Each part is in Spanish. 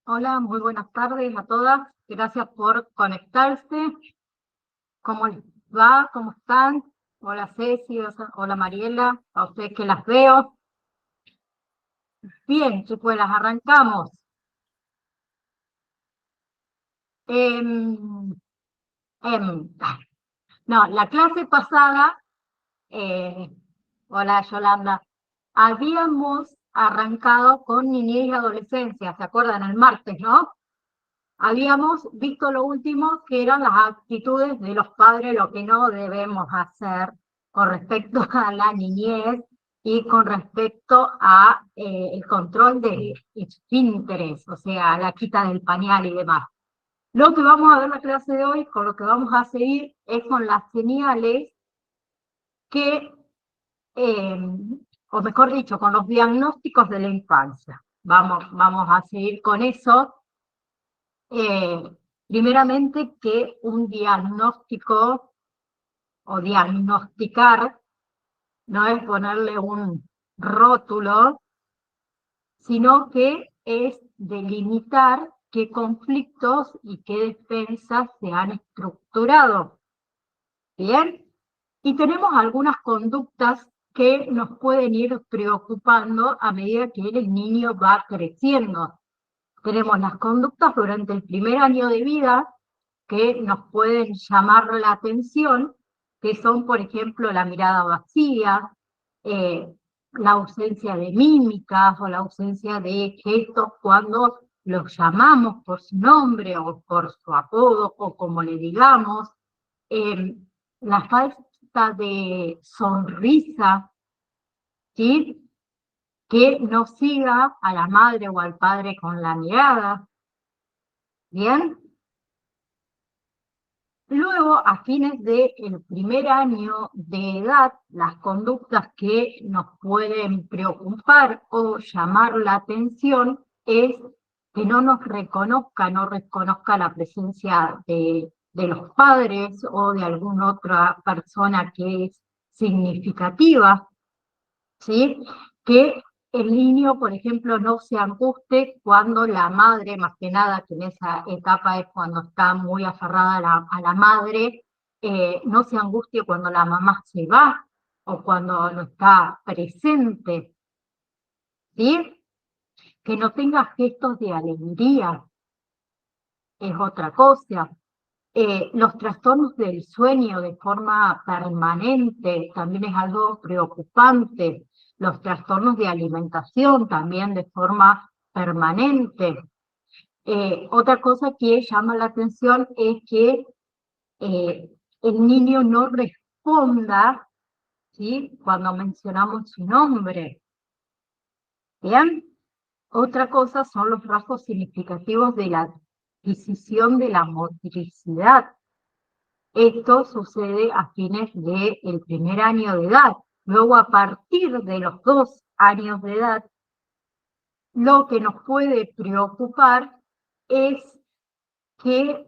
Hola, muy buenas tardes a todas. Gracias por conectarse. ¿Cómo les va? ¿Cómo están? Hola Ceci, hola Mariela, a ustedes que las veo. Bien, chicos, las arrancamos. Em, em, no, la clase pasada, eh, hola Yolanda, habíamos arrancado con niñez y adolescencia, ¿se acuerdan? El martes, ¿no? Habíamos visto lo último, que eran las actitudes de los padres, lo que no debemos hacer con respecto a la niñez y con respecto a el control de esfínteres, o sea, la quita del pañal y demás. Lo que vamos a ver en la clase de hoy, con lo que vamos a seguir, es con las señales que, eh, o mejor dicho, con los diagnósticos de la infancia. Vamos a seguir con eso. Eh, Primeramente que un diagnóstico o diagnosticar no es ponerle un rótulo, sino que es delimitar qué conflictos y qué defensas se han estructurado. ¿Bien? Y tenemos algunas conductas que nos pueden ir preocupando a medida que el niño va creciendo. Tenemos las conductas durante el primer año de vida que nos pueden llamar la atención, que son, por ejemplo, la mirada vacía, eh, la ausencia de mímicas o la ausencia de gestos cuando los llamamos por su nombre o por su apodo o como le digamos, eh, la falta de sonrisa, ¿sí? Que no siga a la madre o al padre con la mirada, ¿bien? Luego, a fines del primer año de edad, las conductas que nos pueden preocupar o llamar la atención es que no nos reconozca, no reconozca la presencia de los padres o de alguna otra persona que es significativa, ¿sí? Que el niño, por ejemplo, no se angustie cuando la madre, más que nada, que en esa etapa es cuando está muy aferrada a la madre, no se angustie cuando la mamá se va o cuando no está presente, ¿sí? Que no tenga gestos de alegría, es otra cosa. Los trastornos del sueño de forma permanente también es algo preocupante. Los trastornos de alimentación también de forma permanente. Otra cosa que llama la atención es que el niño no responda, ¿sí? Cuando mencionamos su nombre. ¿Bien? Otra cosa son los rasgos significativos de la adquisición de la motricidad. Esto sucede a fines del primer año de edad. Luego, a partir de los 2 años de edad, lo que nos puede preocupar es que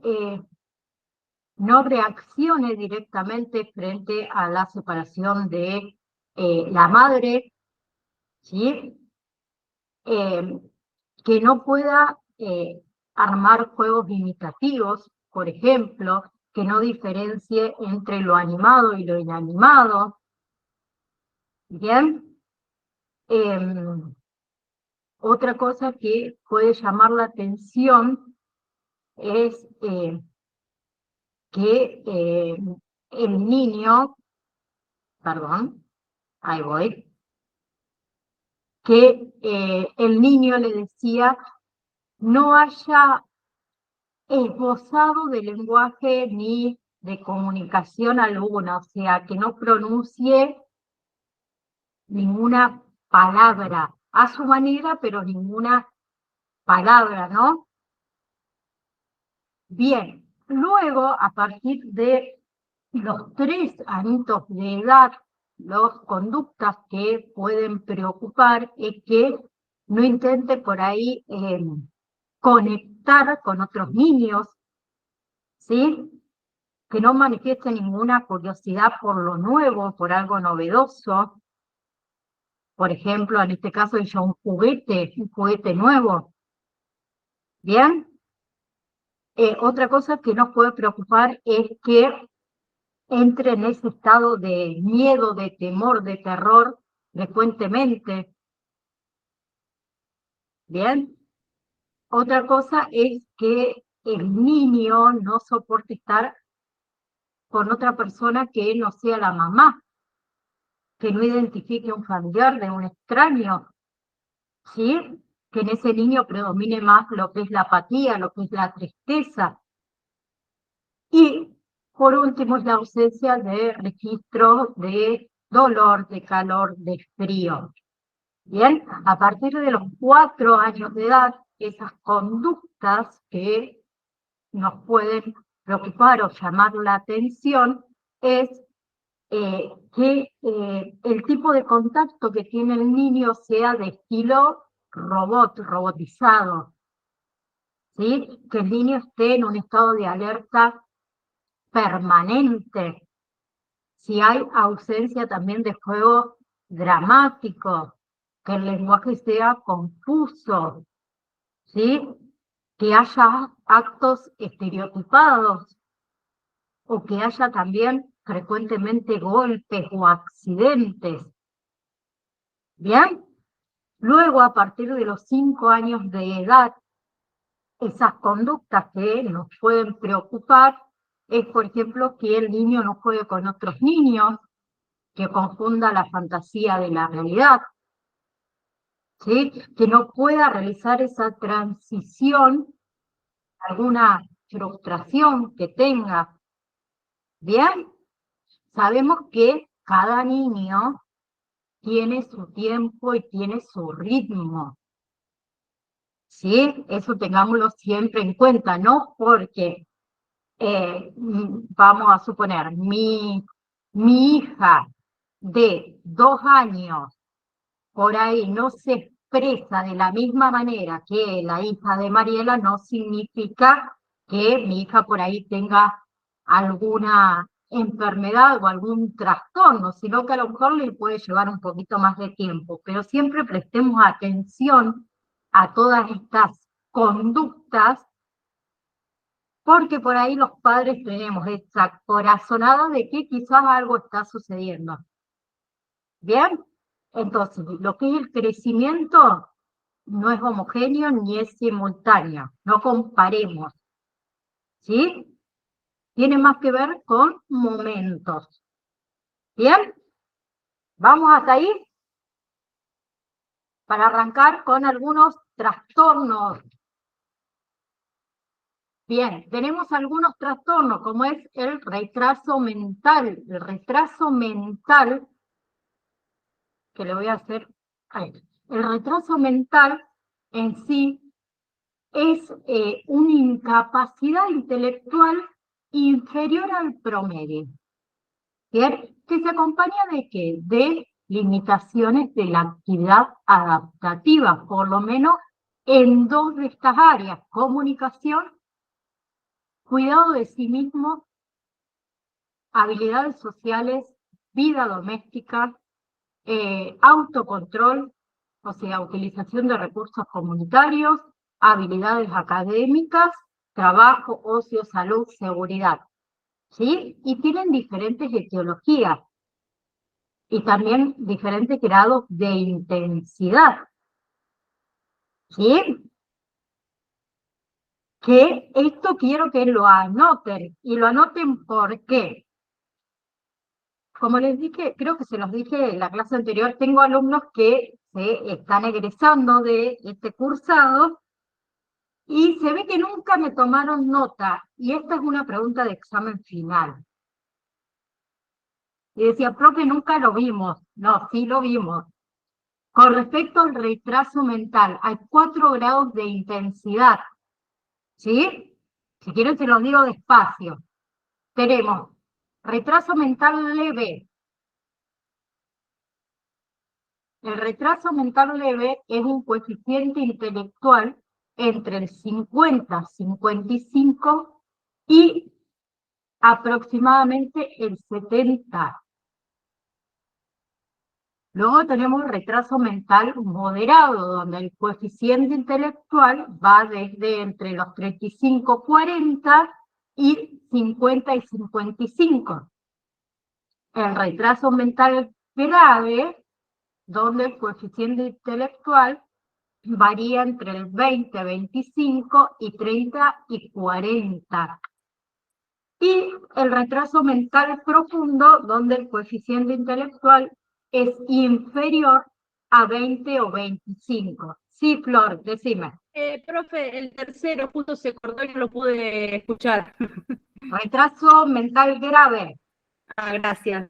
no reaccione directamente frente a la separación de la madre, ¿sí? Eh, que no pueda armar juegos imitativos, por ejemplo, que no diferencie entre lo animado y lo inanimado. Bien, otra cosa que puede llamar la atención es que el niño, perdón, ahí voy, que el niño le decía no haya esbozado de lenguaje ni de comunicación alguna, o sea, que no pronuncie ninguna palabra a su manera, pero ninguna palabra, ¿no? Bien, luego, a partir de los 3 añitos de edad, las conductas que pueden preocupar es que no intente por ahí conectar con otros niños, ¿sí? Que no manifieste ninguna curiosidad por lo nuevo, por algo novedoso. por ejemplo, en este caso ella un juguete nuevo, ¿bien? Otra cosa que nos puede preocupar es que entre en ese estado de miedo, de temor, de terror frecuentemente, ¿bien? Otra cosa es que el niño no soporte estar con otra persona que no sea la mamá, que no identifique un familiar de un extraño, ¿sí? Que en ese niño predomine más lo que es la apatía, lo que es la tristeza. Y por último es la ausencia de registros de dolor, de calor, de frío. Bien, a partir de los 4 años de edad, esas conductas que nos pueden preocupar o llamar la atención es que el tipo de contacto que tiene el niño sea de estilo robotizado, ¿sí? Que el niño esté en un estado de alerta permanente, si hay ausencia también de juego dramático, que el lenguaje sea confuso, ¿sí? Que haya actos estereotipados o que haya también frecuentemente golpes o accidentes. ¿Bien? Luego, a partir de los 5 años de edad, esas conductas que nos pueden preocupar es, por ejemplo, que el niño no juegue con otros niños, que confunda la fantasía de la realidad, ¿sí? Que no pueda realizar esa transición, alguna frustración que tenga. Bien, sabemos que cada niño tiene su tiempo y tiene su ritmo, ¿sí? Eso tengámoslo siempre en cuenta, ¿no? Porque vamos a suponer, mi hija de 2 años por ahí no se expresa de la misma manera que la hija de Mariela, no significa que mi hija por ahí tenga alguna enfermedad o algún trastorno, sino que a lo mejor le puede llevar un poquito más de tiempo, pero siempre prestemos atención a todas estas conductas, porque por ahí los padres tenemos esa corazonada de que quizás algo está sucediendo. ¿Bien? Entonces, lo que es el crecimiento no es homogéneo ni es simultáneo, no comparemos, ¿sí? Tiene más que ver con momentos. ¿Bien? Vamos hasta ahí para arrancar con algunos trastornos. Bien, tenemos algunos trastornos, como es el retraso mental. El retraso mental, que le voy a hacer a él. El retraso mental en sí es una incapacidad intelectual inferior al promedio, ¿bien? Que se acompaña de qué? De limitaciones de la actividad adaptativa, por lo menos en 2 de estas áreas: comunicación, cuidado de sí mismo, habilidades sociales, vida doméstica, autocontrol, o sea, utilización de recursos comunitarios, habilidades académicas, trabajo, ocio, salud, seguridad, ¿sí? Y tienen diferentes etiologías y también diferentes grados de intensidad, ¿sí? Que esto quiero que lo anoten, y lo anoten porque, como les dije, creo que se los dije en la clase anterior, tengo alumnos que se están egresando de este cursado y se ve que nunca me tomaron nota, y esta es una pregunta de examen final. Y decía, profe, nunca lo vimos. No, sí lo vimos. Con respecto al retraso mental, hay 4 grados de intensidad, ¿sí? Si quieren se los digo despacio. Tenemos retraso mental leve. El retraso mental leve es un coeficiente intelectual entre el 50-55 y aproximadamente el 70. Luego tenemos el retraso mental moderado, donde el coeficiente intelectual va desde entre los 35-40 y 50 y 55. El retraso mental grave, donde el coeficiente intelectual varía entre el 20, 25 y 30 y 40. Y el retraso mental profundo, donde el coeficiente intelectual es inferior a 20 o 25. Sí, Flor, decime. Profe, el tercero justo se cortó y no lo pude escuchar. Retraso mental grave. Ah, gracias.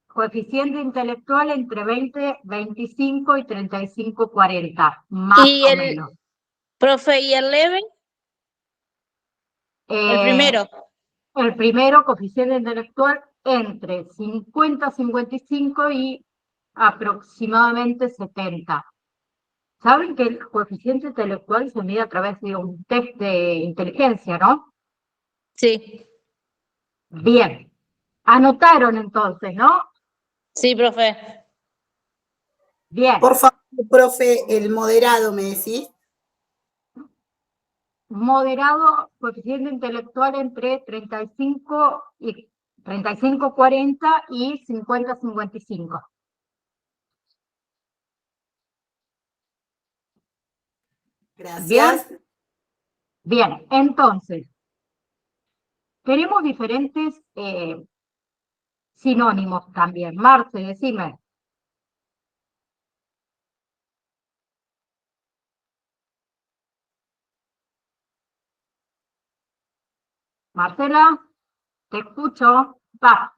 Coeficiente intelectual entre 20, 25 y 35, 40, más ¿Y o menos. profe, y el leve? El primero. El primero, coeficiente intelectual entre 50, 55 y aproximadamente 70. Saben que el coeficiente intelectual se mide a través de un test de inteligencia, ¿no? Sí. Bien. Anotaron entonces, ¿no? Sí, profe. Bien. Por favor, profe, el moderado, ¿me decís? Moderado, coeficiente intelectual entre 35 y 35, 40 y 50, 55. Gracias. Bien, entonces, tenemos diferentes sinónimos también. Marce, decime. Marcela, te escucho.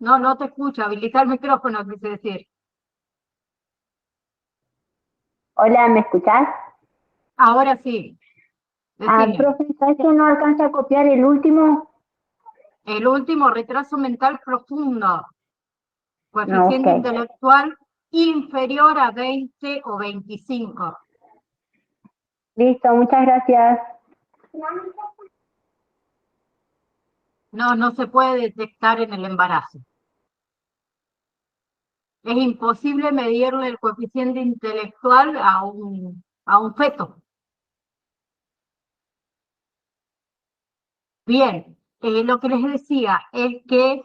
No te escucho. Habilita el micrófono, quise decir. Hola, ¿me escuchás? Ahora sí. Decime. Profe, ¿sabes que no alcanza a copiar el último? El último, retraso mental profundo. Coeficiente Ok. intelectual inferior a 20 o 25. Listo, muchas gracias. No se puede detectar en el embarazo. Es imposible medirle el coeficiente intelectual a un feto. Bien, lo que les decía es que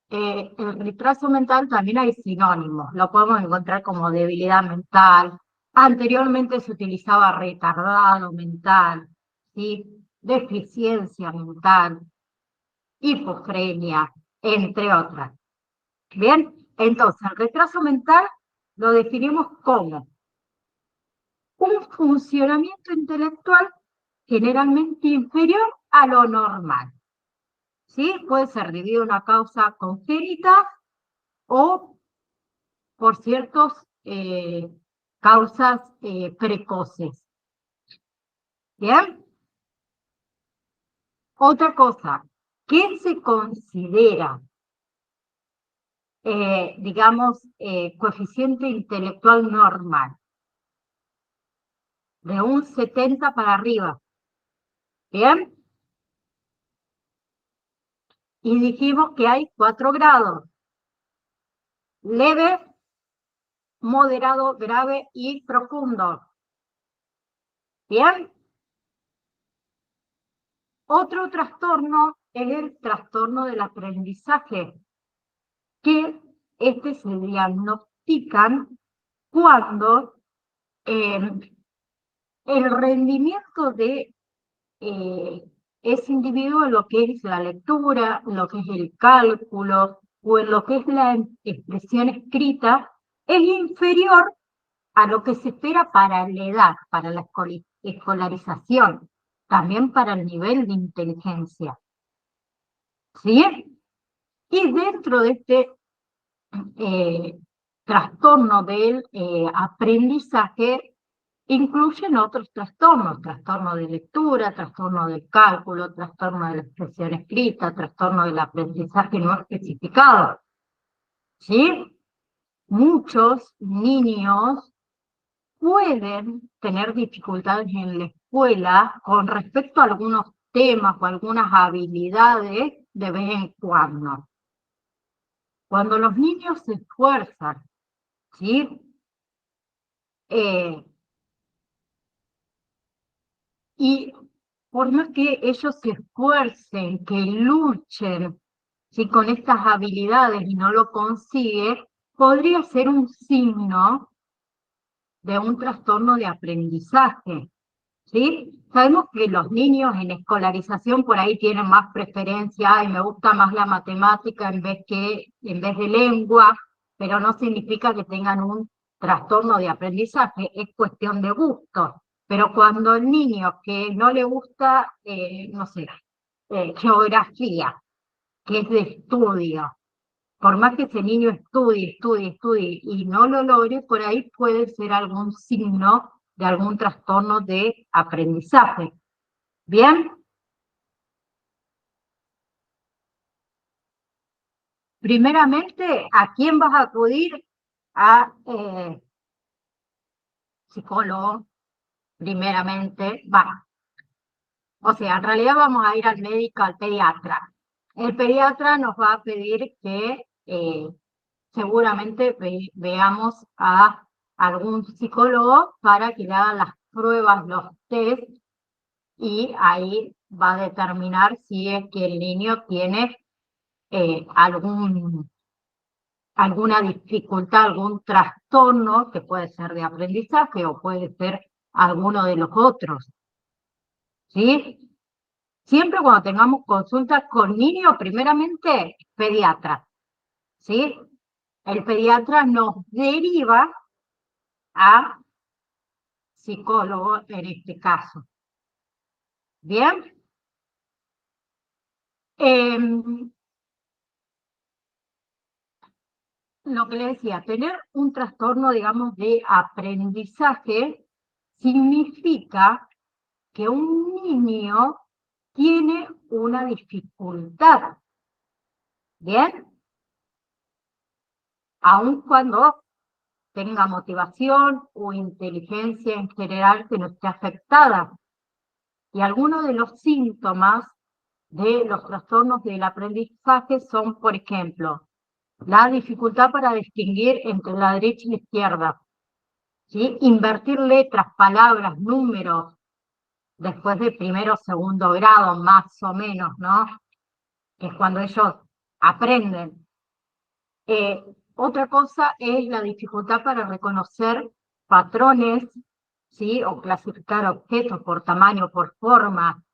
el retraso mental también hay sinónimos. Lo podemos encontrar como debilidad mental. Anteriormente se utilizaba retardado mental, ¿sí? Deficiencia mental, hipofrenia, entre otras. Bien, entonces el retraso mental lo definimos como un funcionamiento intelectual generalmente inferior a lo normal. ¿Sí? Puede ser debido a una causa congénita o por ciertas causas precoces. ¿Bien? Otra cosa, ¿qué se considera, digamos, coeficiente intelectual normal? De un 70 para arriba. ¿Bien? Y dijimos que hay 4 grados. Leve, moderado, grave y profundo. ¿Bien? Otro trastorno es el trastorno del aprendizaje, que se diagnostican cuando el rendimiento de ese individuo en lo que es la lectura, en lo que es el cálculo o en lo que es la expresión escrita es inferior a lo que se espera para la edad, para la escolarización, también para el nivel de inteligencia. ¿Sí? Y dentro de este trastorno del aprendizaje incluyen otros trastornos, trastorno de lectura, trastorno del cálculo, trastorno de la expresión escrita, trastorno del aprendizaje no especificado. ¿Sí? Muchos niños pueden tener dificultades en la escuela con respecto a algunos temas o algunas habilidades de vez en cuando. Cuando los niños se esfuerzan ¿sí? Y por más que ellos se esfuercen, que luchen, ¿sí?, con estas habilidades y no lo consigue, podría ser un signo de un trastorno de aprendizaje, ¿sí? Sabemos que los niños en escolarización por ahí tienen más preferencia y me gusta más la matemática en vez de lengua, pero no significa que tengan un trastorno de aprendizaje, es cuestión de gusto. Pero cuando el niño que no le gusta, no sé, geografía, que es de estudio, por más que ese niño estudie y no lo logre, por ahí puede ser algún signo de algún trastorno de aprendizaje. ¿Bien? Primeramente, ¿a quién vas a acudir? A psicólogo, primeramente. O sea, en realidad vamos a ir al médico, al pediatra. El pediatra nos va a pedir que seguramente veamos a algún psicólogo para que le haga las pruebas, los test, y ahí va a determinar si es que el niño tiene alguna dificultad, algún trastorno que puede ser de aprendizaje o puede ser alguno de los otros, ¿sí? Siempre cuando tengamos consultas con niños, primeramente pediatra, ¿sí? El pediatra nos deriva a psicólogo en este caso. ¿Bien? Lo que le decía, tener un trastorno, digamos, de aprendizaje significa que un niño tiene una dificultad, ¿bien? Aun cuando tenga motivación o inteligencia en general que no esté afectada. Y algunos de los síntomas de los trastornos del aprendizaje son, por ejemplo, la dificultad para distinguir entre la derecha y la izquierda, ¿sí? Invertir letras, palabras, números, después de primero o segundo grado, más o menos, ¿no? Que es cuando ellos aprenden. Otra cosa es la dificultad para reconocer patrones, ¿sí? O clasificar objetos por tamaño, por forma,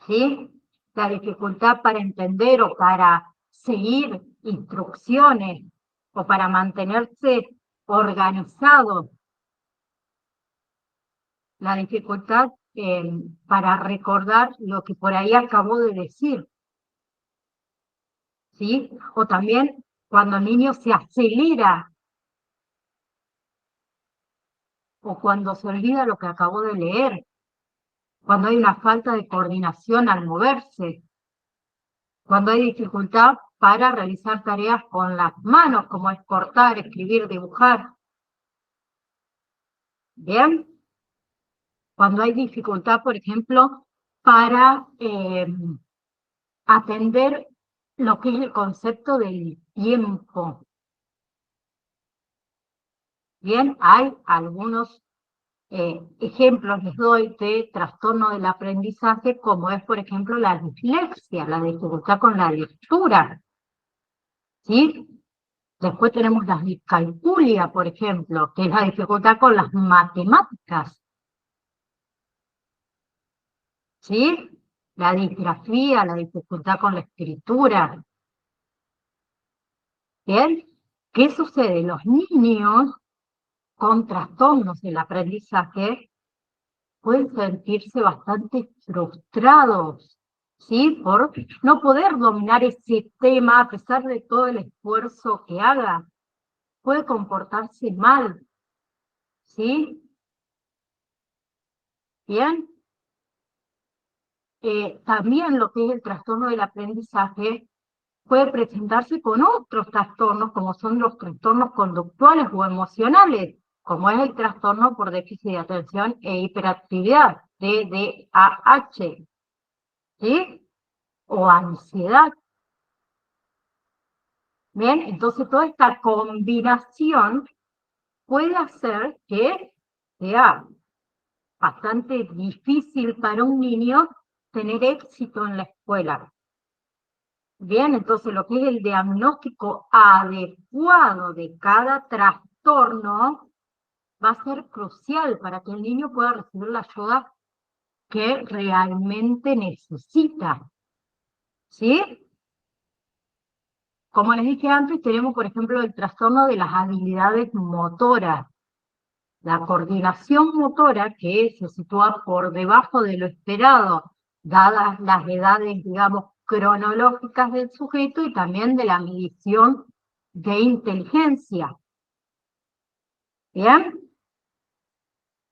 ¿sí? La dificultad para entender o para seguir instrucciones o para mantenerse organizado. La dificultad para recordar lo que por ahí acabó de decir, ¿sí? O también cuando el niño se acelera o cuando se olvida lo que acabó de leer, cuando hay una falta de coordinación al moverse, cuando hay dificultad para realizar tareas con las manos, como es cortar, escribir, dibujar. ¿Bien? Cuando hay dificultad, por ejemplo, para atender lo que es el concepto del tiempo. Bien, hay algunos ejemplos, les doy, de trastorno del aprendizaje, como es, por ejemplo, la dislexia, la dificultad con la lectura, ¿sí? Después tenemos la discalculia, por ejemplo, que es la dificultad con las matemáticas, ¿sí? La disgrafía, la dificultad con la escritura. ¿Bien? ¿Qué sucede? Los niños con trastornos del aprendizaje pueden sentirse bastante frustrados, ¿sí? Por no poder dominar ese tema a pesar de todo el esfuerzo que haga. Puede comportarse mal, ¿sí? ¿Bien? También lo que es el trastorno del aprendizaje puede presentarse con otros trastornos, como son los trastornos conductuales o emocionales, como es el trastorno por déficit de atención e hiperactividad, TDAH, ¿sí? O ansiedad. Bien, entonces toda esta combinación puede hacer que sea bastante difícil para un niño tener éxito en la escuela. Bien, entonces lo que es el diagnóstico adecuado de cada trastorno va a ser crucial para que el niño pueda recibir la ayuda que realmente necesita. ¿Sí? Como les dije antes, tenemos, por ejemplo, el trastorno de las habilidades motoras. La coordinación motora, que se sitúa por debajo de lo esperado, dadas las edades, digamos, cronológicas del sujeto y también de la medición de inteligencia. ¿Bien?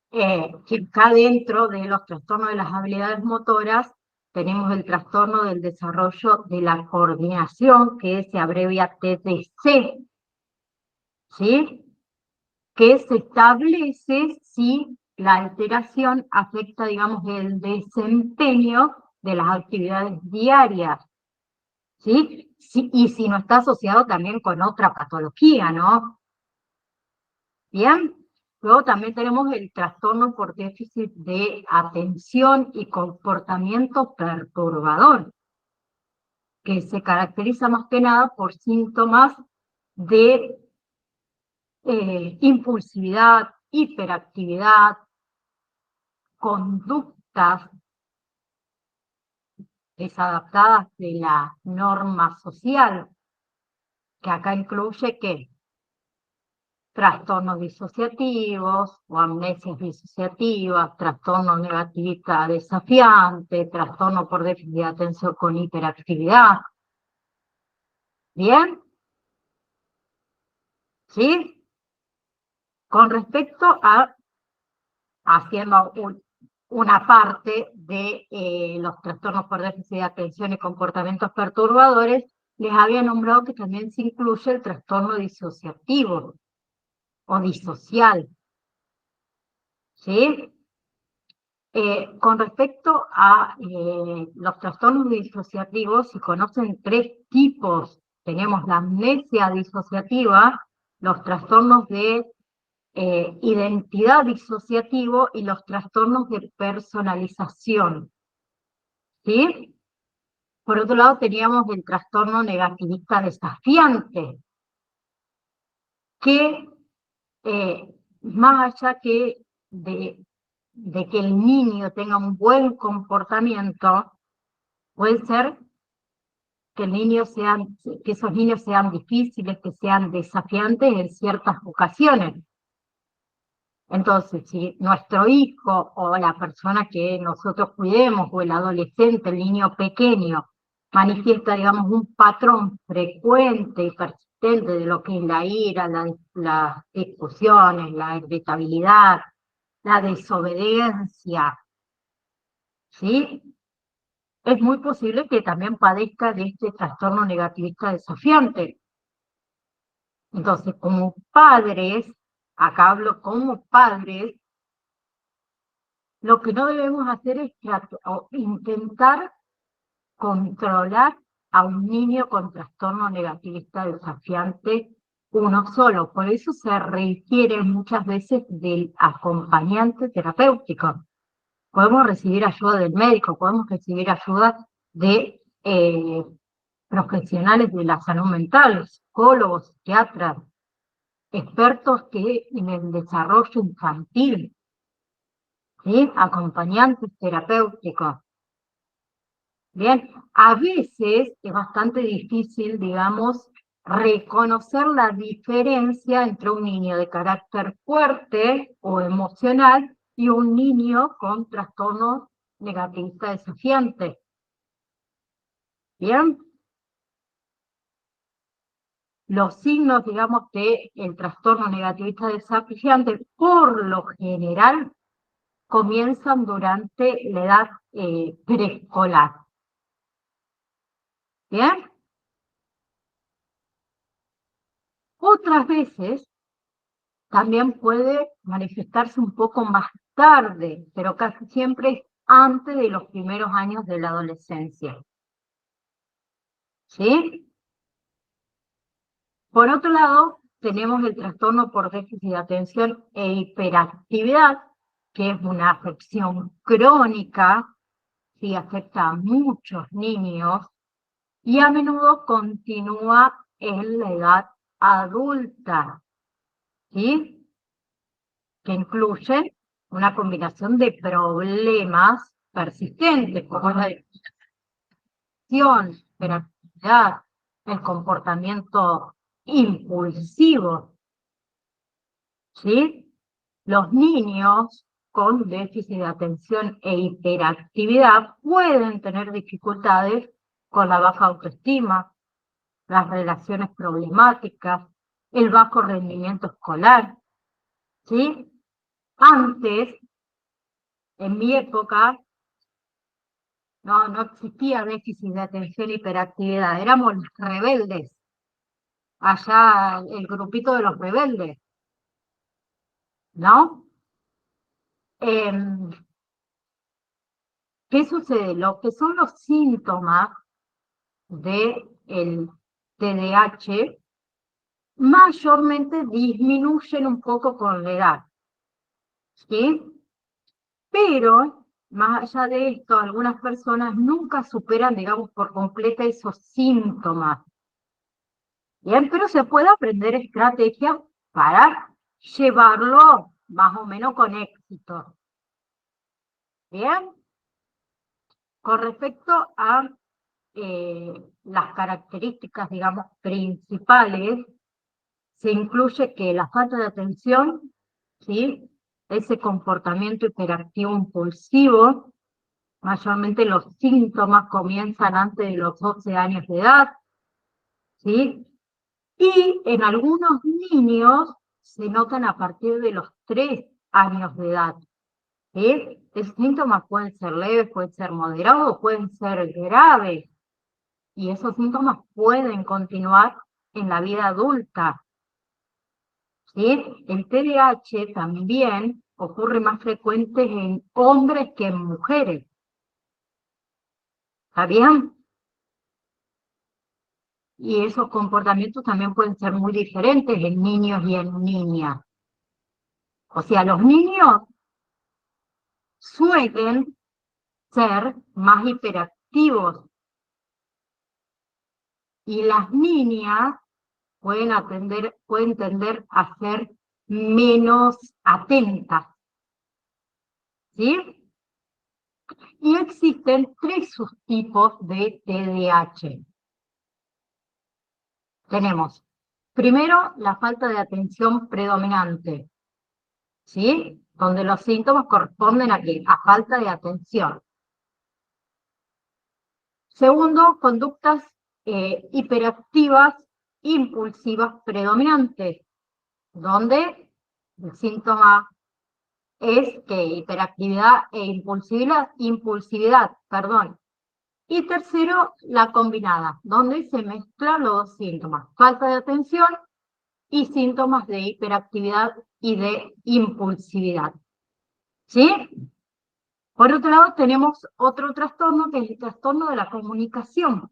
Que está dentro de los trastornos de las habilidades motoras, tenemos el trastorno del desarrollo de la coordinación, que se abrevia TDC, ¿sí? Que se establece si la alteración afecta, digamos, el desempeño de las actividades diarias, ¿sí? Y si no está asociado también con otra patología, ¿no? Bien. Luego también tenemos el trastorno por déficit de atención y comportamiento perturbador, que se caracteriza más que nada por síntomas de impulsividad, hiperactividad, conductas desadaptadas de la norma social, que acá incluye ¿qué? Trastornos disociativos o amnesias disociativas, trastorno negativista desafiante, trastorno por déficit de atención con hiperactividad. ¿Bien? ¿Sí? Con respecto a, haciendo una parte de los trastornos por déficit de atención y comportamientos perturbadores, les había nombrado que también se incluye el trastorno disociativo o disocial. ¿Sí? Con respecto a los trastornos disociativos, se conocen tres tipos. Tenemos la amnesia disociativa, los trastornos de identidad disociativo y los trastornos de personalización. ¿Sí? Por otro lado, teníamos el trastorno negativista desafiante, que más allá que de que el niño tenga un buen comportamiento, puede ser que esos niños sean difíciles, que sean desafiantes en ciertas ocasiones. Entonces, si nuestro hijo o la persona que nosotros cuidemos, o el adolescente, el niño pequeño, manifiesta, digamos, un patrón frecuente y persistente de lo que es la ira, las discusiones, la irritabilidad, la desobediencia, ¿sí? Es muy posible que también padezca de este trastorno negativista desafiante. Entonces, como padres, acá hablo como padres, lo que no debemos hacer es intentar controlar a un niño con trastorno negativista desafiante uno solo. Por eso se requiere muchas veces del acompañante terapéutico. Podemos recibir ayuda del médico, podemos recibir ayuda de profesionales de la salud mental, psicólogos, psiquiatras, expertos en el desarrollo infantil, ¿sí? Acompañantes terapéuticos. Bien, a veces es bastante difícil, digamos, reconocer la diferencia entre un niño de carácter fuerte o emocional y un niño con trastorno negativista desafiante. Bien, los signos, digamos, del trastorno negativista desafiante, por lo general, comienzan durante la edad preescolar. ¿Bien? Otras veces también puede manifestarse un poco más tarde, pero casi siempre antes de los primeros años de la adolescencia. ¿Sí? Por otro lado, tenemos el trastorno por déficit de atención e hiperactividad, que es una afección crónica, sí, afecta a muchos niños y a menudo continúa en la edad adulta, ¿sí? Que incluyen una combinación de problemas persistentes, como la depresión, hiperactividad, el comportamiento impulsivo, ¿sí? Los niños con déficit de atención e hiperactividad pueden tener dificultades con la baja autoestima, las relaciones problemáticas, el bajo rendimiento escolar, ¿sí? Antes, en mi época, no existía déficit de atención e hiperactividad, éramos los rebeldes, allá el grupito de los rebeldes, ¿no? ¿Qué sucede? Lo que son los síntomas del TDAH mayormente disminuyen un poco con la edad, ¿sí? Pero, más allá de esto, algunas personas nunca superan, digamos, por completo esos síntomas. Bien, pero se puede aprender estrategias para llevarlo más o menos con éxito. Bien, con respecto a las características, digamos, principales, se incluye que la falta de atención, ¿sí? Ese comportamiento hiperactivo impulsivo, mayormente los síntomas comienzan antes de los 12 años de edad, ¿sí? Y en algunos niños se notan a partir de los 3 años de edad, ¿sí? Esos síntomas pueden ser leves, pueden ser moderados, pueden ser graves, y esos síntomas pueden continuar en la vida adulta, ¿sí? El TDAH también ocurre más frecuente en hombres que en mujeres. ¿Está bien? Y esos comportamientos también pueden ser muy diferentes en niños y en niñas. O sea, los niños suelen ser más hiperactivos y las niñas pueden tender a ser menos atentas, ¿sí? Y existen 3 subtipos de TDAH. Tenemos, primero, la falta de atención predominante, ¿sí? Donde los síntomas corresponden a ¿qué? A falta de atención. Segundo, conductas hiperactivas, impulsivas predominantes, donde el síntoma es que hiperactividad e impulsividad, perdón. Y tercero, la combinada, donde se mezclan los dos síntomas, falta de atención y síntomas de hiperactividad y de impulsividad. ¿Sí? Por otro lado, tenemos otro trastorno que es el trastorno de la comunicación.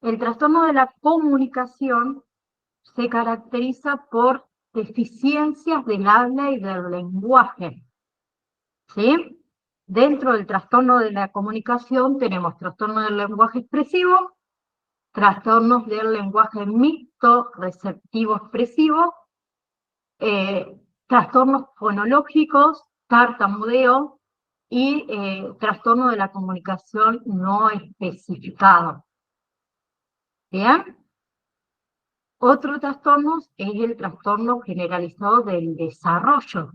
El trastorno de la comunicación se caracteriza por deficiencias del habla y del lenguaje. ¿Sí? Dentro del trastorno de la comunicación tenemos trastorno del lenguaje expresivo, trastornos del lenguaje mixto, receptivo, expresivo, trastornos fonológicos, tartamudeo y trastorno de la comunicación no especificado. ¿Bien? Otro trastorno es el trastorno generalizado del desarrollo,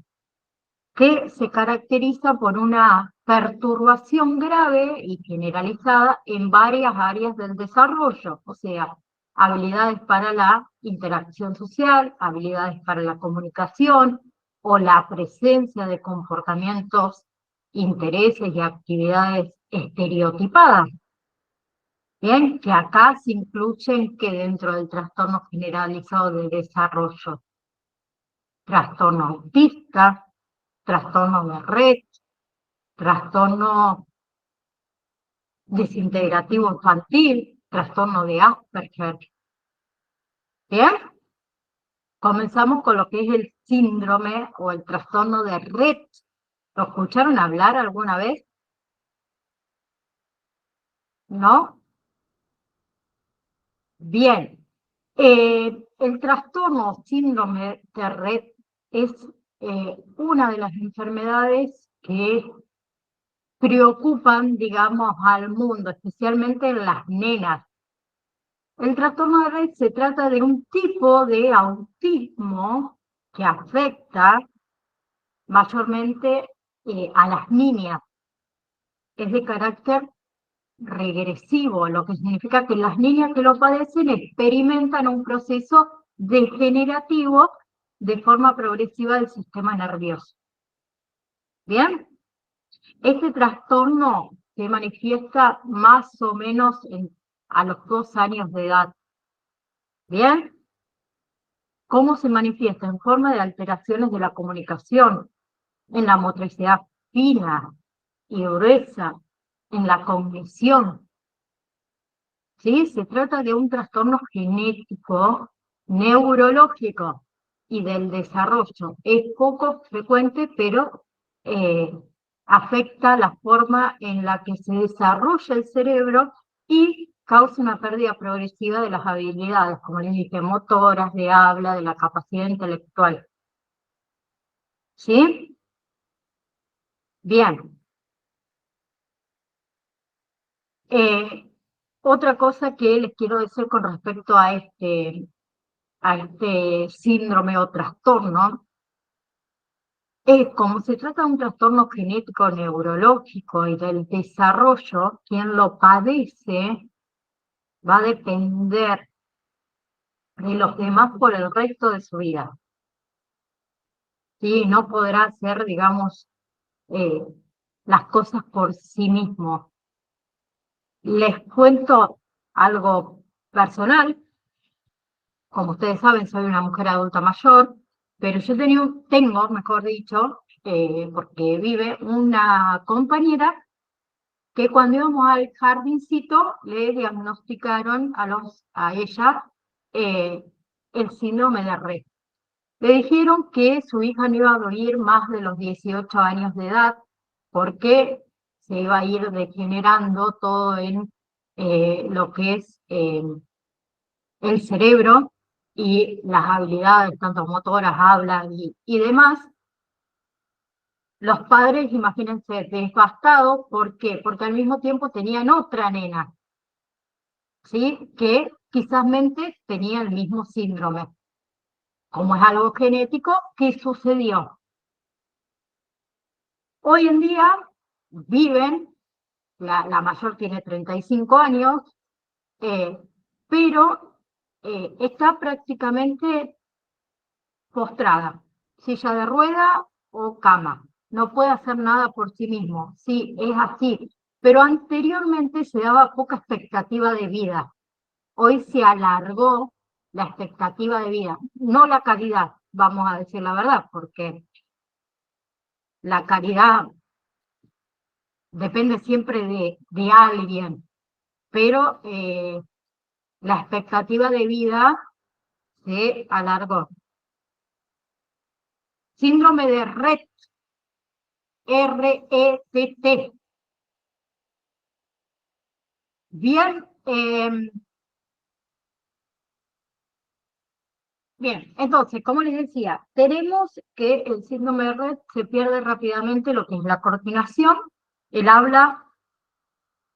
que se caracteriza por una perturbación grave y generalizada en varias áreas del desarrollo, o sea, habilidades para la interacción social, habilidades para la comunicación o la presencia de comportamientos, intereses y actividades estereotipadas. Bien, que acá se incluyen que dentro del trastorno generalizado de desarrollo, trastorno autista, trastorno de red, trastorno desintegrativo infantil, trastorno de Asperger. Bien, comenzamos con lo que es el síndrome o el trastorno de Rett. ¿Lo escucharon hablar alguna vez? ¿No? Bien. El trastorno o síndrome de Rett es una de las enfermedades que preocupan, digamos, al mundo, especialmente en las nenas. El trastorno de Rett se trata de un tipo de autismo que afecta mayormente a las niñas. Es de carácter regresivo, lo que significa que las niñas que lo padecen experimentan un proceso degenerativo de forma progresiva del sistema nervioso. ¿Bien? Este trastorno se manifiesta más o menos a los 2 años de edad. ¿Bien? ¿Cómo se manifiesta? En forma de alteraciones de la comunicación, en la motricidad fina y gruesa, en la cognición. ¿Sí? Se trata de un trastorno genético, neurológico y del desarrollo. Es poco frecuente, pero afecta la forma en la que se desarrolla el cerebro y causa una pérdida progresiva de las habilidades, como les dije, motoras, de habla, de la capacidad intelectual. ¿Sí? Bien. Otra cosa que les quiero decir con respecto a este síndrome o trastorno, es como se trata de un trastorno genético neurológico y del desarrollo, quien lo padece va a depender de los demás por el resto de su vida. ¿Sí? No podrá hacer, digamos, las cosas por sí mismo. Les cuento algo personal. Como ustedes saben, soy una mujer adulta mayor, pero yo tengo, mejor dicho, porque vive una compañera que cuando íbamos al jardincito le diagnosticaron a ella el síndrome de Rett. Le dijeron que su hija no iba a vivir más de los 18 años de edad porque se iba a ir degenerando todo en lo que es el cerebro y las habilidades, tanto motoras, habla y demás. Los padres, imagínense, devastados. ¿Por qué? Porque al mismo tiempo tenían otra nena, ¿sí? Que quizás tenía el mismo síndrome. Como es algo genético, ¿qué sucedió? Hoy en día viven, la mayor tiene 35 años, pero está prácticamente postrada, silla de rueda o cama. No puede hacer nada por sí mismo. Sí, es así. Pero anteriormente se daba poca expectativa de vida. Hoy se alargó la expectativa de vida, no la calidad, vamos a decir la verdad, porque la calidad depende siempre de alguien, pero la expectativa de vida se alargó. Síndrome de Rett, R-E-T-T. Bien, bien, entonces, como les decía, tenemos que el síndrome de Rett se pierde rápidamente lo que es la coordinación, el habla,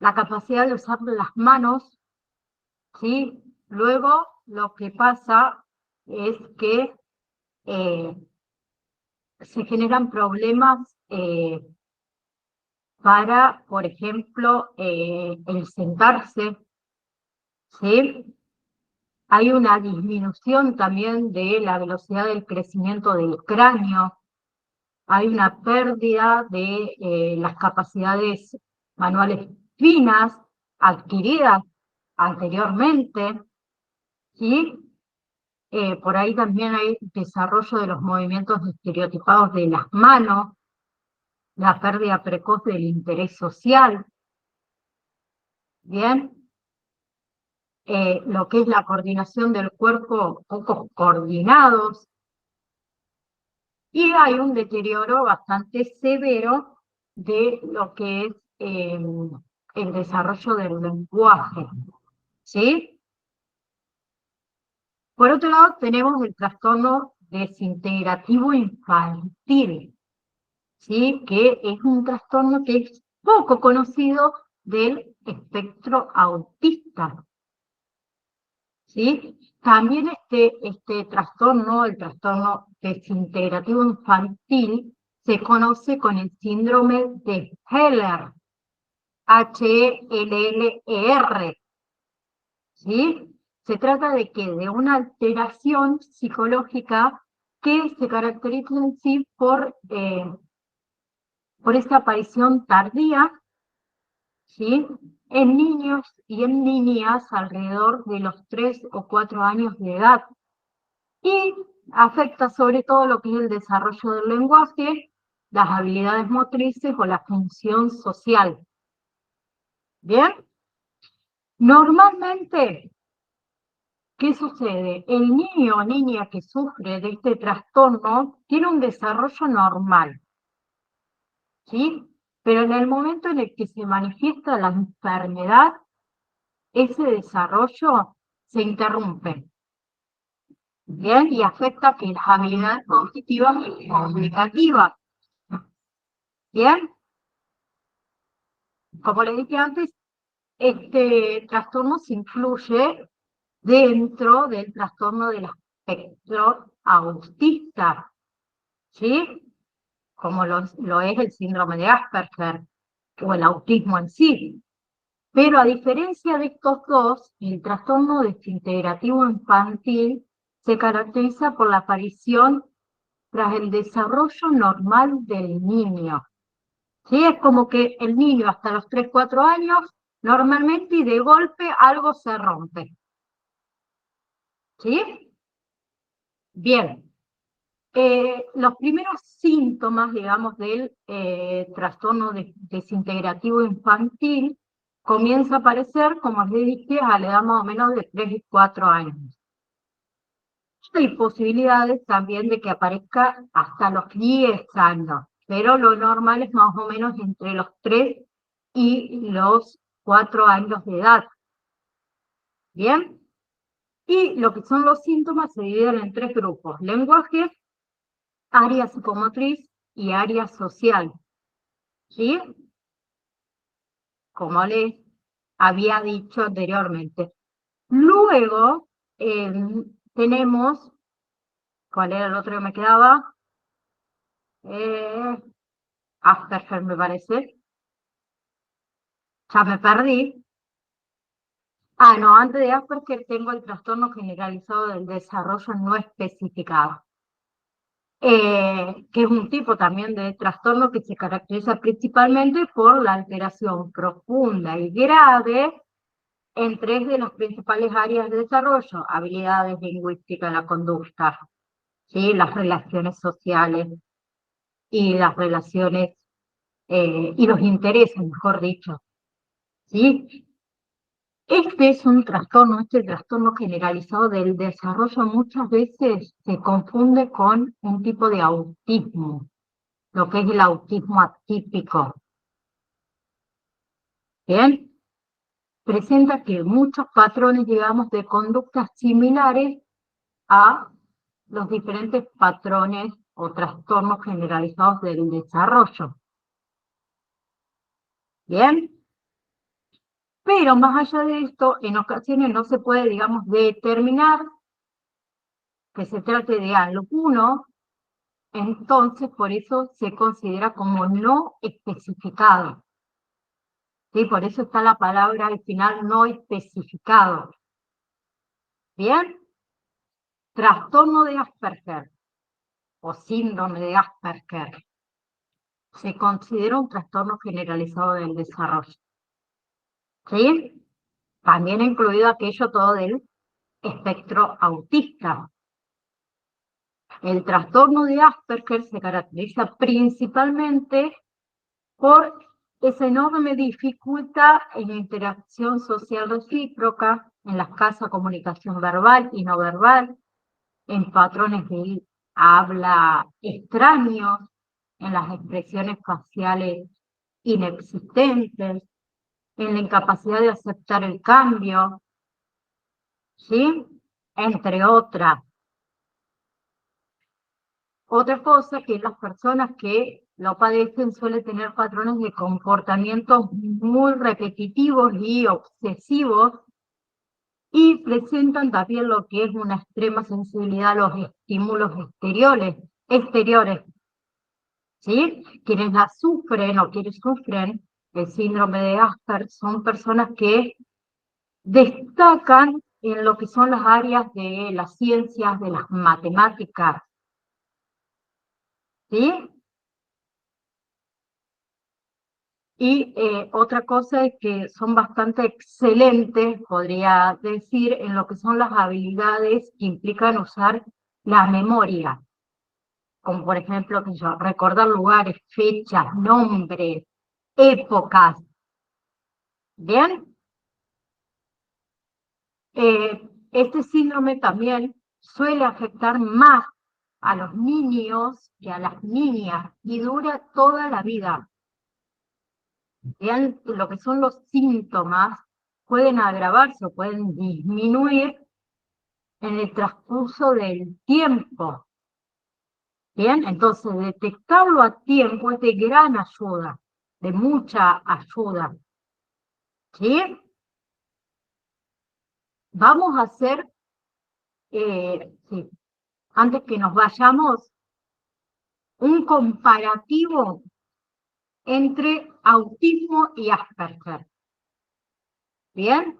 la capacidad de usar las manos, ¿sí? Luego, lo que pasa es que se generan problemas para, por ejemplo, el sentarse, ¿sí? Hay una disminución también de la velocidad del crecimiento del cráneo, hay una pérdida de las capacidades manuales finas adquiridas anteriormente, ¿sí? Por ahí también hay desarrollo de los movimientos estereotipados de las manos, la pérdida precoz del interés social, ¿bien? lo que es la coordinación del cuerpo, poco coordinados, y hay un deterioro bastante severo de lo que es el desarrollo del lenguaje, ¿sí? Por otro lado, tenemos el trastorno desintegrativo infantil, ¿sí? Que es un trastorno que es poco conocido del espectro autista, ¿sí? También este trastorno, el trastorno desintegrativo infantil, se conoce con el síndrome de Heller, H-E-L-L-E-R, ¿sí? Se trata de de una alteración psicológica que se caracteriza en sí por esta aparición tardía, ¿sí? En niños y en niñas alrededor de los 3 o 4 años de edad, y afecta sobre todo lo que es el desarrollo del lenguaje, las habilidades motrices o la función social. ¿Bien? Normalmente, ¿qué sucede? El niño o niña que sufre de este trastorno tiene un desarrollo normal, ¿sí? Pero en el momento en el que se manifiesta la enfermedad, ese desarrollo se interrumpe, ¿bien? Y afecta que las habilidades cognitivas y comunicativas, ¿bien? Como les dije antes, este trastorno se incluye dentro del trastorno del espectro autista, ¿sí? Como lo es el síndrome de Asperger o el autismo en sí. Pero a diferencia de estos dos, el trastorno desintegrativo infantil se caracteriza por la aparición tras el desarrollo normal del niño. ¿Sí? Es como que el niño hasta los 3, 4 años, normalmente y de golpe algo se rompe. ¿Sí? Bien. Los primeros síntomas, digamos, del trastorno desintegrativo infantil comienza a aparecer, como les dije, a la edad más o menos de 3 y 4 años. Hay posibilidades también de que aparezca hasta los 10 años, pero lo normal es más o menos entre los 3 y los 4 años de edad. ¿Bien? Y lo que son los síntomas se dividen en 3 grupos: lenguaje, área psicomotriz y área social. ¿Sí? Como les había dicho anteriormente. Luego tenemos, ¿cuál era el otro que me quedaba? Asperger, me parece. Ya me perdí. Ah, no, antes de Asperger tengo el trastorno generalizado del desarrollo no especificado, que es un tipo también de trastorno que se caracteriza principalmente por la alteración profunda y grave en 3 de las principales áreas de desarrollo: habilidades lingüísticas, la conducta, ¿sí? Las relaciones sociales y las relaciones y los intereses, mejor dicho, ¿sí? Este trastorno generalizado del desarrollo muchas veces se confunde con un tipo de autismo, lo que es el autismo atípico. ¿Bien? Presenta que muchos patrones, digamos, de conductas similares a los diferentes patrones o trastornos generalizados del desarrollo. ¿Bien? Pero más allá de esto, en ocasiones no se puede, digamos, determinar que se trate de alguno, entonces por eso se considera como no especificado. ¿Sí? Por eso está la palabra al final, no especificado. ¿Bien? Trastorno de Asperger o síndrome de Asperger se considera un trastorno generalizado del desarrollo. ¿Sí? También incluido aquello todo del espectro autista. El trastorno de Asperger se caracteriza principalmente por esa enorme dificultad en la interacción social recíproca, en la escasa comunicación verbal y no verbal, en patrones de habla extraños, en las expresiones faciales inexistentes, en la incapacidad de aceptar el cambio, ¿sí? Entre otras. Otra cosa que las personas que lo padecen suelen tener patrones de comportamientos muy repetitivos y obsesivos y presentan también lo que es una extrema sensibilidad a los estímulos exteriores, ¿sí? Quienes la sufren o quienes sufren el síndrome de Asperger son personas que destacan en lo que son las áreas de las ciencias, de las matemáticas, ¿sí? Y otra cosa es que son bastante excelentes, podría decir, en lo que son las habilidades que implican usar la memoria, como por ejemplo, que yo, recordar lugares, fechas, nombres, épocas. ¿Bien? Este síndrome también suele afectar más a los niños que a las niñas y dura toda la vida. Vean, lo que son los síntomas pueden agravarse o pueden disminuir en el transcurso del tiempo. Bien, entonces detectarlo a tiempo es de gran ayuda, de mucha ayuda. ¿Sí? Vamos a hacer, sí, antes que nos vayamos, un comparativo entre autismo y Asperger. ¿Bien?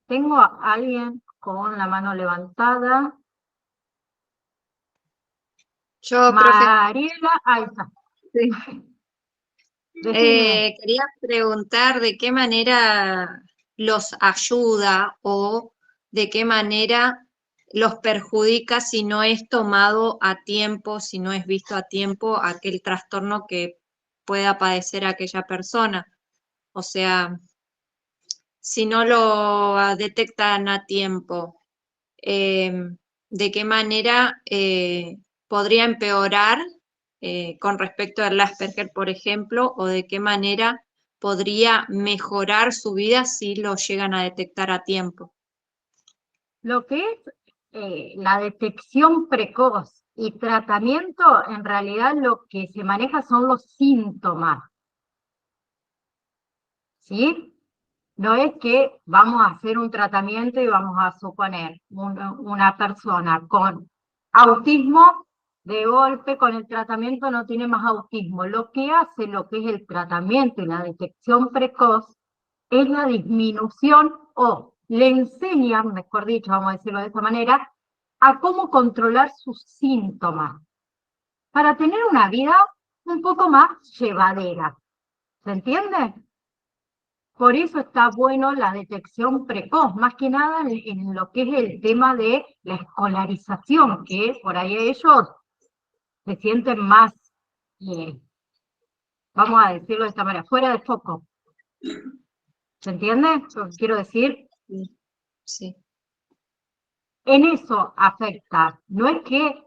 Tengo a alguien con la mano levantada. Yo, profe, Mariela, ahí está. sí. Decime. Quería preguntar de qué manera los ayuda o de qué manera los perjudica si no es tomado a tiempo, si no es visto a tiempo aquel trastorno que pueda padecer aquella persona. O sea, si no lo detectan a tiempo, de qué manera podría empeorar con respecto al Asperger, por ejemplo, o de qué manera podría mejorar su vida si lo llegan a detectar a tiempo. Lo que es la detección precoz y tratamiento, en realidad lo que se maneja son los síntomas. ¿Sí? No es que vamos a hacer un tratamiento y vamos a suponer una persona con autismo, de golpe con el tratamiento no tiene más autismo. Lo que hace lo que es el tratamiento y la detección precoz es la disminución o le enseñan, mejor dicho, vamos a decirlo de esta manera, a cómo controlar sus síntomas para tener una vida un poco más llevadera. ¿Se entiende? Por eso está bueno la detección precoz, más que nada en lo que es el tema de la escolarización, que por ahí ellos se sienten más, vamos a decirlo de esta manera, fuera de foco. ¿Se entiende lo que quiero decir? Sí. En eso afecta. No es que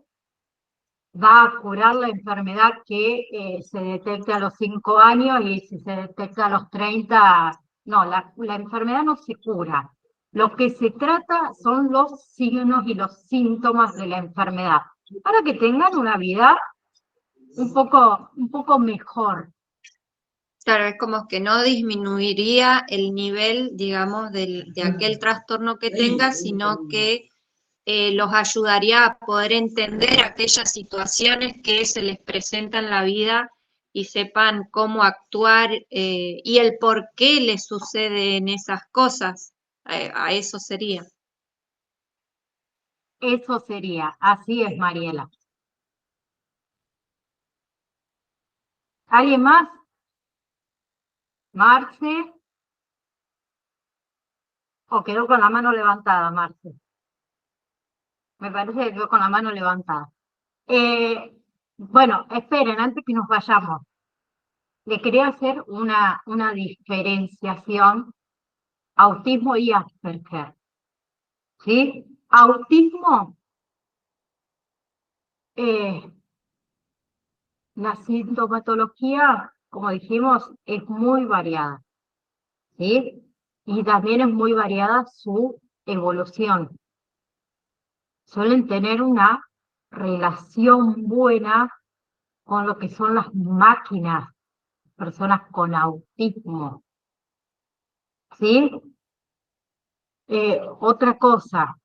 va a curar la enfermedad que se detecte a los 5 años y si se detecta a los 30, no, la enfermedad no se cura. Lo que se trata son los signos y los síntomas de la enfermedad, para que tengan una vida un poco mejor. Claro, es como que no disminuiría el nivel, digamos, de aquel trastorno que tenga, sino que los ayudaría a poder entender aquellas situaciones que se les presentan en la vida y sepan cómo actuar y el por qué les suceden esas cosas. A eso sería. Eso sería, así es, Mariela. ¿Alguien más? Marce. ¿O quedó con la mano levantada, Marce? Me parece que quedó con la mano levantada. Bueno, esperen, antes que nos vayamos. Le quería hacer una diferenciación, autismo y Asperger. ¿sí? Autismo, la sintomatología, como dijimos, es muy variada, ¿sí? Y también es muy variada su evolución. Suelen tener una relación buena con lo que son las máquinas, personas con autismo, ¿sí? Otra cosa,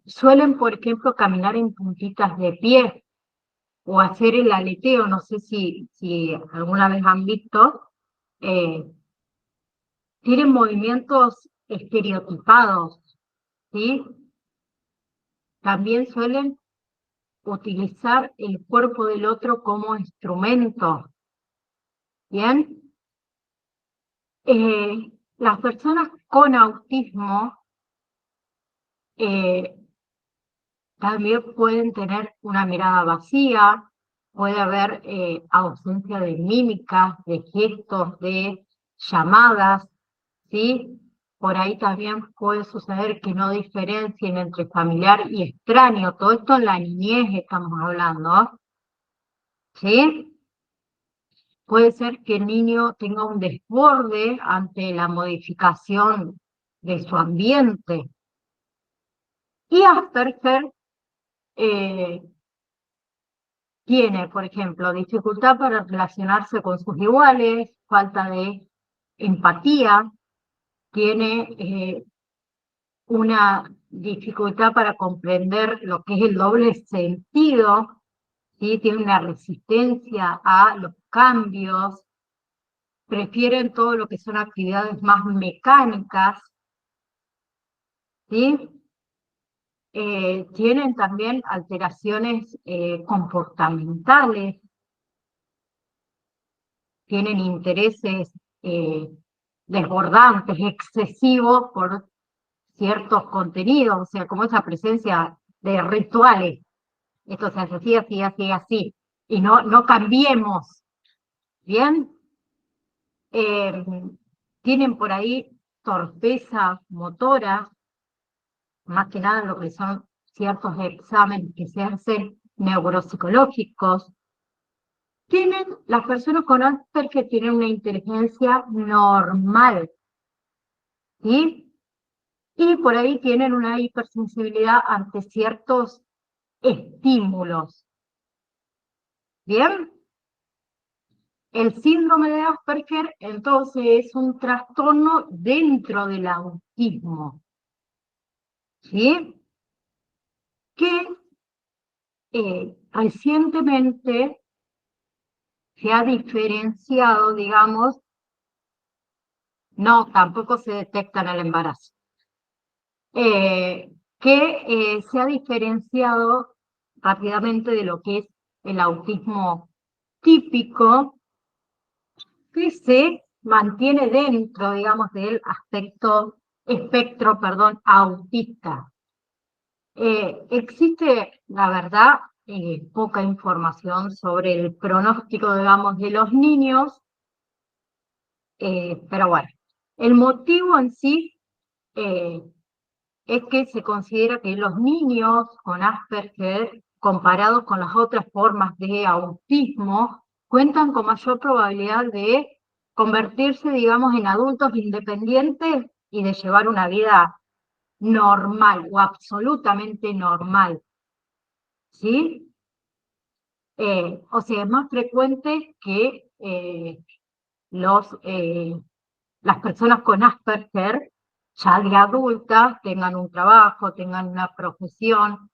suelen, por ejemplo, caminar en puntitas de pie o hacer el aleteo, no sé si alguna vez han visto, eh, tienen movimientos estereotipados, ¿sí? También suelen utilizar el cuerpo del otro como instrumento, ¿bien? Las personas con autismo también pueden tener una mirada vacía, puede haber ausencia de mímicas, de gestos, de llamadas, ¿sí? Por ahí también puede suceder que no diferencien entre familiar y extraño. Todo esto en la niñez estamos hablando, ¿sí? Puede ser que el niño tenga un desborde ante la modificación de su ambiente. Y Asperger tiene, por ejemplo, dificultad para relacionarse con sus iguales, falta de empatía, tiene una dificultad para comprender lo que es el doble sentido, ¿sí? Tiene una resistencia a los cambios, prefieren todo lo que son actividades más mecánicas, ¿sí? Tienen también alteraciones comportamentales, tienen intereses desbordantes, excesivos por ciertos contenidos, o sea, como esa presencia de rituales. Esto se hace así, así, así, así. Y no cambiemos, ¿bien? Tienen por ahí torpeza motora, más que nada lo que son ciertos exámenes que se hacen neuropsicológicos. Tienen, las personas con Asperger tienen una inteligencia normal, ¿sí? Y por ahí tienen una hipersensibilidad ante ciertos estímulos. ¿Bien? El síndrome de Asperger, entonces, es un trastorno dentro del autismo, ¿sí? Que recientemente se ha diferenciado, digamos, no, tampoco se detecta en el embarazo, que se ha diferenciado rápidamente de lo que es el autismo típico, que se mantiene dentro, digamos, del espectro, perdón, autista. Existe, la verdad, poca información sobre el pronóstico, digamos, de los niños, pero bueno, el motivo en sí es que se considera que los niños con Asperger, comparados con las otras formas de autismo, cuentan con mayor probabilidad de convertirse, digamos, en adultos independientes y de llevar una vida normal o absolutamente normal, ¿sí? O sea, es más frecuente que las personas con Asperger, ya de adultas, tengan un trabajo, tengan una profesión,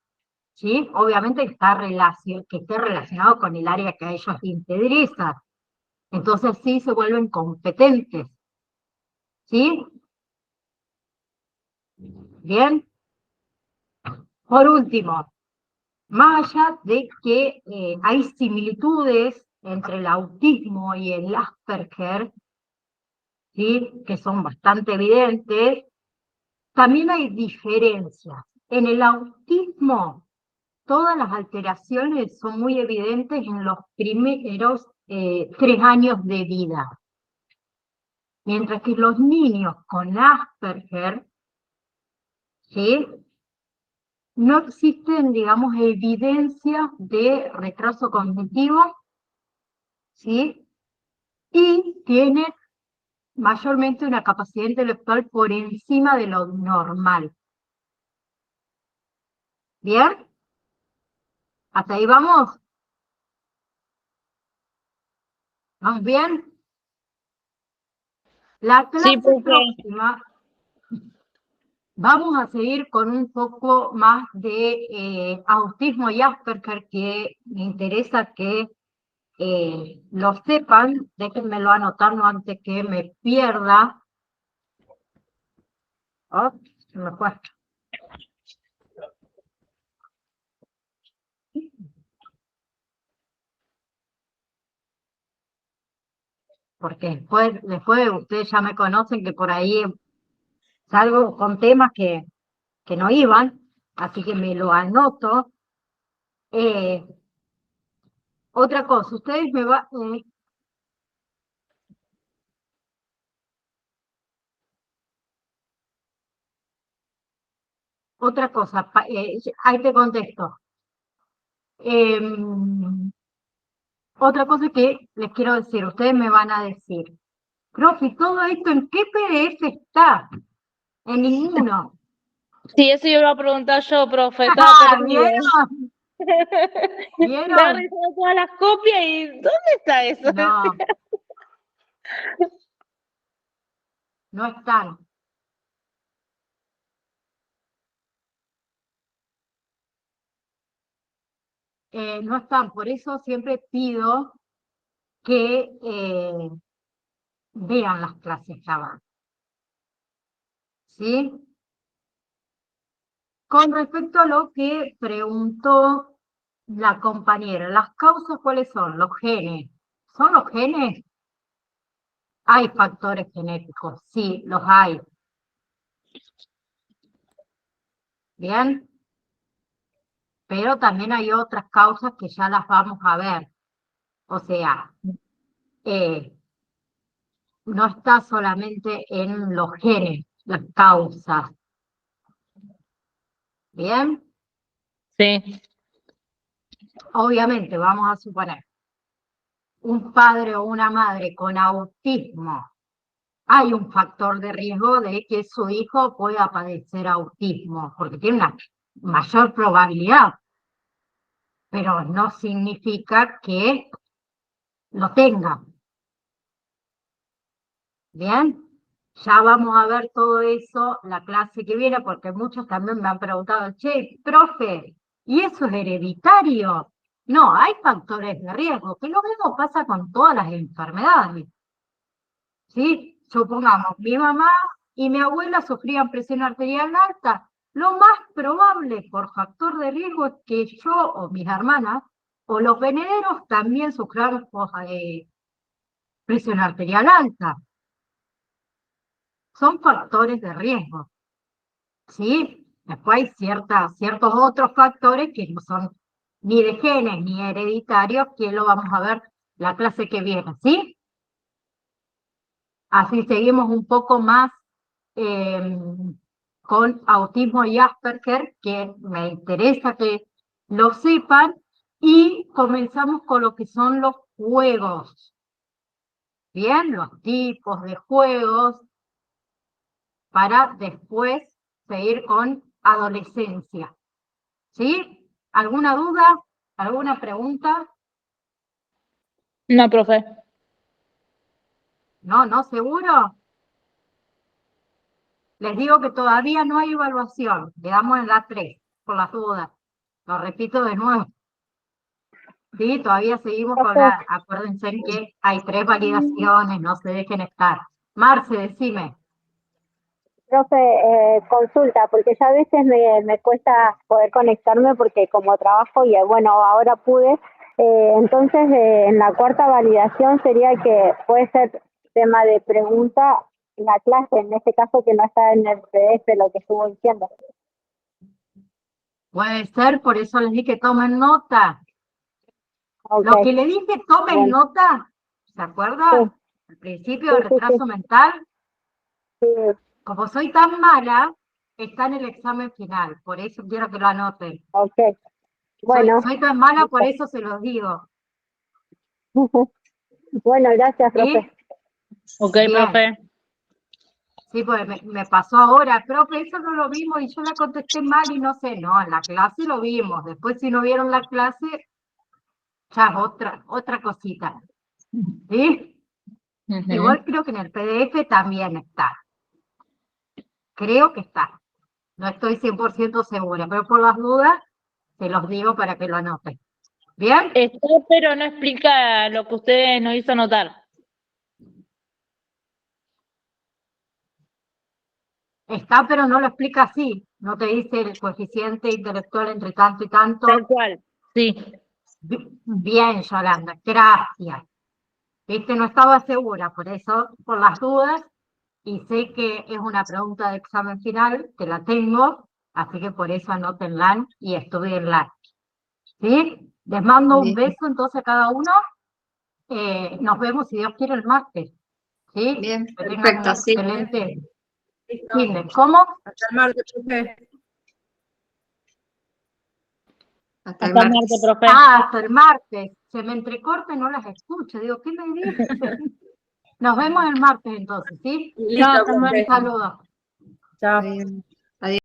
¿sí? Obviamente que esté relacionado con el área que a ellos les interesa. Entonces sí se vuelven competentes, ¿sí? Bien. Por último, más allá de que hay similitudes entre el autismo y el Asperger, ¿sí? Que son bastante evidentes, también hay diferencias. En el autismo, todas las alteraciones son muy evidentes en los primeros 3 años de vida. Mientras que los niños con Asperger ¿sí? No existen, digamos, evidencias de retraso cognitivo, ¿sí? Y tienen mayormente una capacidad intelectual por encima de lo normal. ¿Bien? ¿Hasta ahí vamos? ¿Vamos bien? La Sí, clase profe. próxima vamos a seguir con un poco más de autismo y Asperger, que me interesa que lo sepan. Déjenmelo anotarlo antes que me pierda. Oh, se me fue. Porque después ustedes ya me conocen que por ahí salgo con temas que no iban, así que me lo anoto. Eh, Otra cosa, ustedes me van... otra cosa, ahí te contesto. Otra cosa que les quiero decir, ustedes me van a decir, profe, ¿todo esto en qué PDF está? En ninguno. Sí, eso yo iba a preguntar yo, profe. Estaba perdido. ¿Vieron? Estaba ¿Vieron? revisando todas las copias y ¿dónde está eso? No, no están. No están, por eso siempre pido que vean las clases grabadas, ¿sí? Con respecto a lo que preguntó la compañera, ¿las causas cuáles son? Los genes. ¿Son los genes? Hay factores genéticos, sí, los hay. Bien, pero también hay otras causas que ya las vamos a ver. O sea, no está solamente en los genes, las causas. Bien, Sí. obviamente vamos a suponer un padre o una madre con autismo. Hay un factor de riesgo de que su hijo pueda padecer autismo, porque tiene una mayor probabilidad, pero no significa que lo tenga. Bien, ya vamos a ver todo eso la clase que viene, porque muchos también me han preguntado, che, profe, ¿y eso es hereditario? No, hay factores de riesgo, que lo mismo pasa con todas las enfermedades. ¿Sí? Supongamos, mi mamá y mi abuela sufrían presión arterial alta. Lo más probable por factor de riesgo es que yo o mis hermanas o los venederos también suframos presión arterial alta. Son factores de riesgo, ¿sí? Después hay ciertos otros factores que no son ni de genes ni hereditarios, que lo vamos a ver la clase que viene, ¿sí? Así seguimos un poco más con autismo y Asperger, que me interesa que lo sepan, y comenzamos con lo que son los juegos. Bien, los tipos de juegos, para después seguir con adolescencia. ¿Sí? ¿Alguna duda? ¿Alguna pregunta? No, profe. No, no, seguro. Les digo que todavía no hay evaluación. Quedamos en la 3, por las dudas. Lo repito de nuevo. Sí, todavía seguimos con la... Acuérdense que hay 3 validaciones, no se dejen estar. Marce, decime. Profe, consulta, porque ya a veces me cuesta poder conectarme porque como trabajo y bueno, ahora pude. Entonces, en la cuarta validación sería que puede ser tema de pregunta la clase, en este caso que no está en el PDF lo que estuvo diciendo. Puede ser, por eso les dije que tomen nota. Okay. Lo que le dije, tomen nota, ¿se acuerdan? Sí. Al principio del retraso mental. Sí. Como soy tan mala, está en el examen final, por eso quiero que lo anoten. Ok. Bueno, Soy tan mala, por eso se los digo. bueno, gracias, profe. ¿Sí? Ok, Bien. profe. Sí, pues me pasó ahora, profe, eso no lo vimos y yo la contesté mal y no sé, no, en la clase lo vimos, después si no vieron la clase, ya es otra cosita, ¿sí? Ujú. Igual creo que en el PDF también está, creo que está, no estoy 100% segura, pero por las dudas se los digo para que lo anoten, ¿bien? Está, pero no explica lo que usted nos hizo notar. Está, pero no lo explica así, no te dice el coeficiente intelectual entre tanto y tanto. Tal cual. Sí. Bien, Yolanda, gracias. Viste, no estaba segura, por eso, por las dudas, y sé que es una pregunta de examen final, que la tengo, así que por eso anótenla y estudienla. ¿Sí? Les mando un Bien. beso entonces a cada uno. Nos vemos, si Dios quiere, el martes. ¿Sí? Bien, Que tengan un perfecto, sí. excelente Listo. fin de. ¿Cómo? Hasta el martes, profe. Hasta el Hasta el martes. martes, profe. Hasta el martes. Se me entrecorta y no las escucho. Digo, ¿qué me dicen? Nos vemos el martes entonces, ¿sí? Listo, Chao, hasta el profe. Un saludo. Chao. Bien.